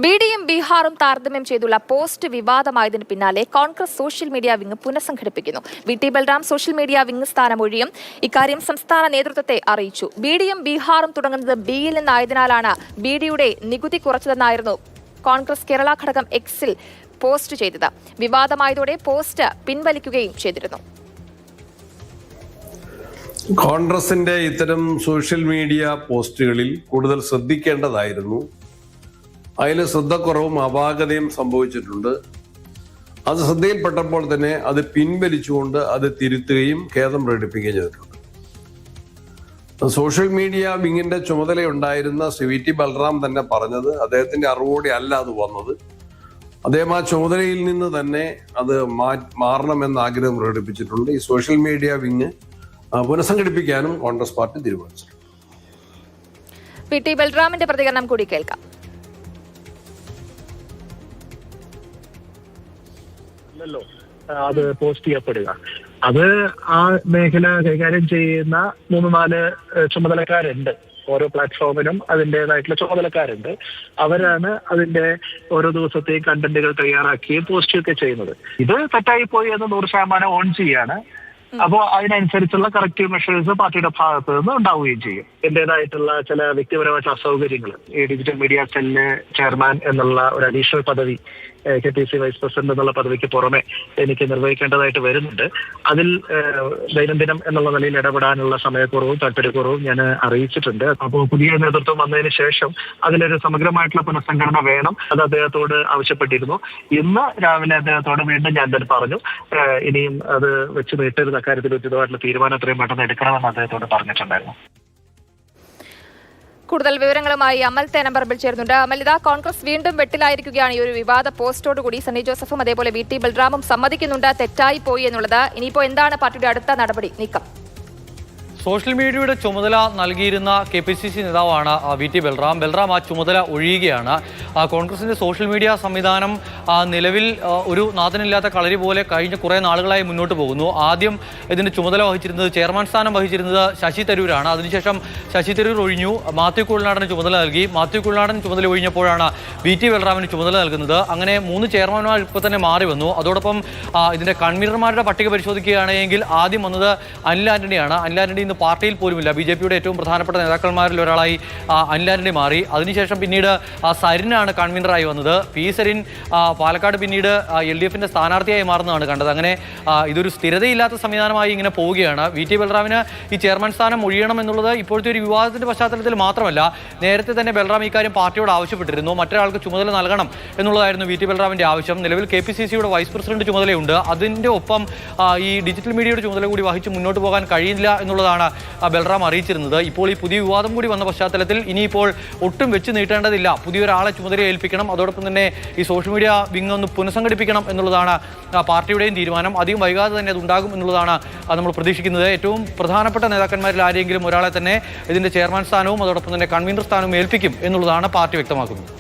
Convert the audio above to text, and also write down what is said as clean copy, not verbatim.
ബിഡിയും ബീഹാറും താരതമ്യം ചെയ്തുള്ള പോസ്റ്റ് വിവാദമായതിന് പിന്നാലെ കോൺഗ്രസ് സോഷ്യൽ മീഡിയ വിംഗ് പുനഃസംഘടിപ്പിക്കുന്നു. VT. Balram social media wing സ്ഥാനം ഒഴിയും. ഇക്കാര്യം സംസ്ഥാന നേതൃത്വത്തെ അറിയിച്ചു. ബിഡിയും ബീഹാറും തുടങ്ങുന്നത് ബിയിൽ നിന്നായതിനാലാണ് ബിഡിയുടെ നികുതി കുറച്ചതെന്നായിരുന്നു കോൺഗ്രസ് കേരള ഘടകം എക്സിൽ പോസ്റ്റ് ചെയ്തത്. വിവാദമായതോടെ പോസ്റ്റ് പിൻവലിക്കുകയും ചെയ്തിരുന്നു. കോൺഗ്രസിന്റെ ഇത്തരം സോഷ്യൽ മീഡിയ പോസ്റ്റുകളിൽ കൂടുതൽ ശ്രദ്ധിക്കേണ്ടതായിരുന്നു. അതിൽ ശ്രദ്ധക്കുറവും അപാകതയും സംഭവിച്ചിട്ടുണ്ട്. അത് ശ്രദ്ധയിൽപ്പെട്ടപ്പോൾ തന്നെ അത് പിൻവലിച്ചുകൊണ്ട് അത് തിരുത്തുകയും ഖേദം പ്രകടിപ്പിക്കുകയും ചെയ്തിട്ടുണ്ട്. സോഷ്യൽ മീഡിയ വിങ്ങിന്റെ ചുമതലയുണ്ടായിരുന്ന ശ്രീ വി.ടി. ബൽറാം തന്നെ പറഞ്ഞത് അദ്ദേഹത്തിന്റെ അറിവോടെ അല്ല അത് വന്നത്. അദ്ദേഹം ആ ചുമതലയിൽ നിന്ന് തന്നെ അത് മാറണമെന്ന് ആഗ്രഹം പ്രകടിപ്പിച്ചിട്ടുണ്ട്. ഈ സോഷ്യൽ മീഡിയ വിങ് പുനഃസംഘടിപ്പിക്കാനും കോൺഗ്രസ് പാർട്ടി തീരുമാനിച്ചു. വി.ടി. ബൽറാമിന്റെ പ്രതികരണം കൂടി കേൾക്കാം. അത് പോസ്റ്റ് ചെയ്യപ്പെടുക, അത് ആ മേഖല കൈകാര്യം ചെയ്യുന്ന 3-4 ചുമതലക്കാരുണ്ട്. ഓരോ പ്ലാറ്റ്ഫോമിനും അതിൻ്റെതായിട്ടുള്ള ചുമതലക്കാരുണ്ട്. അവരാണ് അതിന്റെ ഓരോ ദിവസത്തെയും കണ്ടന്റുകൾ തയ്യാറാക്കുകയും പോസ്റ്റുകയൊക്കെ ചെയ്യുന്നത്. ഇത് തെറ്റായി പോയി എന്ന് 100% ഓൺ ചെയ്യാണ്. അപ്പോൾ അതിനനുസരിച്ചുള്ള കറക്റ്റീവ് മെഷേഴ്സ് പാർട്ടിയുടെ ഭാഗത്ത് നിന്ന് ഉണ്ടാവുകയും ചെയ്യും. എന്റേതായിട്ടുള്ള ചില വ്യക്തിപരമായിട്ടുള്ള അസൗകര്യങ്ങൾ ഈ ഡിജിറ്റൽ മീഡിയ സെല്ലിന് ചെയർമാൻ എന്നുള്ള ഒരു അഡീഷണൽ പദവി, KPC വൈസ് പ്രസിഡന്റ് എന്നുള്ള പദവിക്ക് പുറമെ എനിക്ക് നിർവഹിക്കേണ്ടതായിട്ട് വരുന്നുണ്ട്. അതിൽ ദൈനംദിനം എന്നുള്ള നിലയിൽ ഇടപെടാനുള്ള സമയക്കുറവും താല്പര്യക്കുറവും ഞാൻ അറിയിച്ചിട്ടുണ്ട്. അപ്പോൾ പുതിയ നേതൃത്വം വന്നതിന് ശേഷം അതിലൊരു സമഗ്രമായിട്ടുള്ള പുനഃസംഘടന വേണം. അത് അദ്ദേഹത്തോട് ആവശ്യപ്പെട്ടിരുന്നു. ഇന്ന് രാവിലെ അദ്ദേഹത്തോട് വീണ്ടും ഞാൻ തന്നെ പറഞ്ഞു, ഇനിയും അത് വെച്ച് നീട്ടരുത്, അക്കാര്യത്തിൽ ഉചിതമായിട്ടുള്ള തീരുമാനം എത്രയും പെട്ടെന്ന് എടുക്കണമെന്ന് അദ്ദേഹത്തോട് പറഞ്ഞിട്ടുണ്ടായിരുന്നു. കൂടുതൽ വിവരങ്ങളുമായി അമൽ തേനമ്പറമ്പിൽ ചേരുന്നുണ്ട്. അമൽ, ഇതാ കോൺഗ്രസ് വീണ്ടും വെട്ടിലായിരിക്കുകയാണ് ഈ ഒരു വിവാദ പോസ്റ്റോടുകൂടി. സണ്ണി ജോസഫും അതേപോലെ വി.ടി. ബൽറാമും സമ്മതിക്കുന്നുണ്ട് തെറ്റായി പോയി എന്നുള്ളത്. ഇനിയിപ്പോൾ എന്താണ് പാർട്ടിയുടെ അടുത്ത നടപടി നീക്കം? സോഷ്യൽ മീഡിയയുടെ ചുമതല നൽകിയിരുന്ന KPCC നേതാവാണ് വി.ടി. ബൽറാം. ബൽറാം ആ ചുമതല ഒഴിയുകയാണ്. കോൺഗ്രസിന്റെ സോഷ്യൽ മീഡിയ സംവിധാനം നിലവിൽ ഒരു നാഥനില്ലാത്ത കളരി പോലെ കഴിഞ്ഞ കുറേ നാളുകളായി മുന്നോട്ട് പോകുന്നു. ആദ്യം ഇതിന്റെ ചുമതല വഹിച്ചിരുന്നത്, ചെയർമാൻ സ്ഥാനം വഹിച്ചിരുന്നത് ശശി തരൂരാണ്. അതിനുശേഷം ശശി തരൂർ ഒഴിഞ്ഞു, മാത്യു കുഴൽനാടന് ചുമതല നൽകി. മാത്യു കുഴൽനാടൻ ചുമതല ഒഴിഞ്ഞപ്പോഴാണ് വി.ടി. ബൽറാമിന് ചുമതല നൽകുന്നത്. അങ്ങനെ 3 ചെയർമാൻമാർ ഇപ്പോൾ തന്നെ മാറി വന്നു. അതോടൊപ്പം ഇതിന്റെ കൺവീനർമാരുടെ പട്ടിക പരിശോധിക്കുകയാണെങ്കിൽ ആദ്യം വന്നത് അനിൽ ആന്റണിയാണ്. അനിൽ ആന്റണി ഇന്ന് പാർട്ടിയിൽ പോലുമില്ല. BJPയുടെ ഏറ്റവും പ്രധാനപ്പെട്ട നേതാക്കന്മാരിൽ ഒരാളായി അനിൽ ആന്റണി മാറി. അതിനുശേഷം പിന്നീട് സരിനാണ് കൺവീനറായി വന്നത്. പി സരിൻ പാലക്കാട് പിന്നീട് LDFന്റെ സ്ഥാനാർത്ഥിയായി മാറുന്നതാണ് കണ്ടത്. അങ്ങനെ ഇതൊരു സ്ഥിരതയില്ലാത്ത സംവിധാനമായി ഇങ്ങനെ പോവുകയാണ്. വി.ടി. ബൽറാമിന് ഈ ചെയർമാൻ സ്ഥാനം ഒഴിയണം എന്നുള്ളത് ഇപ്പോഴത്തെ ഒരു വിവാദത്തിന്റെ പശ്ചാത്തലത്തിൽ മാത്രമല്ല, നേരത്തെ തന്നെ ബൽറാം ഇക്കാര്യം പാർട്ടിയോട് ആവശ്യപ്പെട്ടിരുന്നു. മറ്റൊരാൾക്ക് ചുമതല നൽകണം എന്നുള്ളതായിരുന്നു വി.ടി. ബൽറാമിന്റെ ആവശ്യം. നിലവിൽ KPCCയുടെ വൈസ് പ്രസിഡന്റ് ചുമതലയുണ്ട്. അതിന്റെ ഒപ്പം ഈ ഡിജിറ്റൽ മീഡിയയുടെ ചുമതല കൂടി വഹിച്ച് മുന്നോട്ട് പോകാൻ കഴിയില്ല എന്നുള്ളതാണ് ബൽറാം അറിയിച്ചിരുന്നത്. ഇപ്പോൾ ഈ പുതിയ വിവാദം കൂടി വന്ന പശ്ചാത്തലത്തിൽ ഇനിയിപ്പോൾ ഒട്ടും വെച്ച് നീട്ടേണ്ടതില്ല, പുതിയൊരാളെ ചുമതല ഏൽപ്പിക്കണം. അതോടൊപ്പം തന്നെ ഈ സോഷ്യൽ മീഡിയ വിങ് ഒന്ന് പുനഃസംഘടിപ്പിക്കണം എന്നുള്ളതാണ് പാർട്ടിയുടെയും തീരുമാനം. അധികം വൈകാതെ തന്നെ അതുണ്ടാകും എന്നുള്ളതാണ് നമ്മൾ പ്രതീക്ഷിക്കുന്നത്. ഏറ്റവും പ്രധാനപ്പെട്ട നേതാക്കന്മാരിൽ ആരെങ്കിലും ഒരാളെ തന്നെ ഇതിന്റെ ചെയർമാൻ സ്ഥാനവും അതോടൊപ്പം തന്നെ കൺവീനർ സ്ഥാനവും ഏൽപ്പിക്കും എന്നുള്ളതാണ് പാർട്ടി വ്യക്തമാക്കുന്നത്.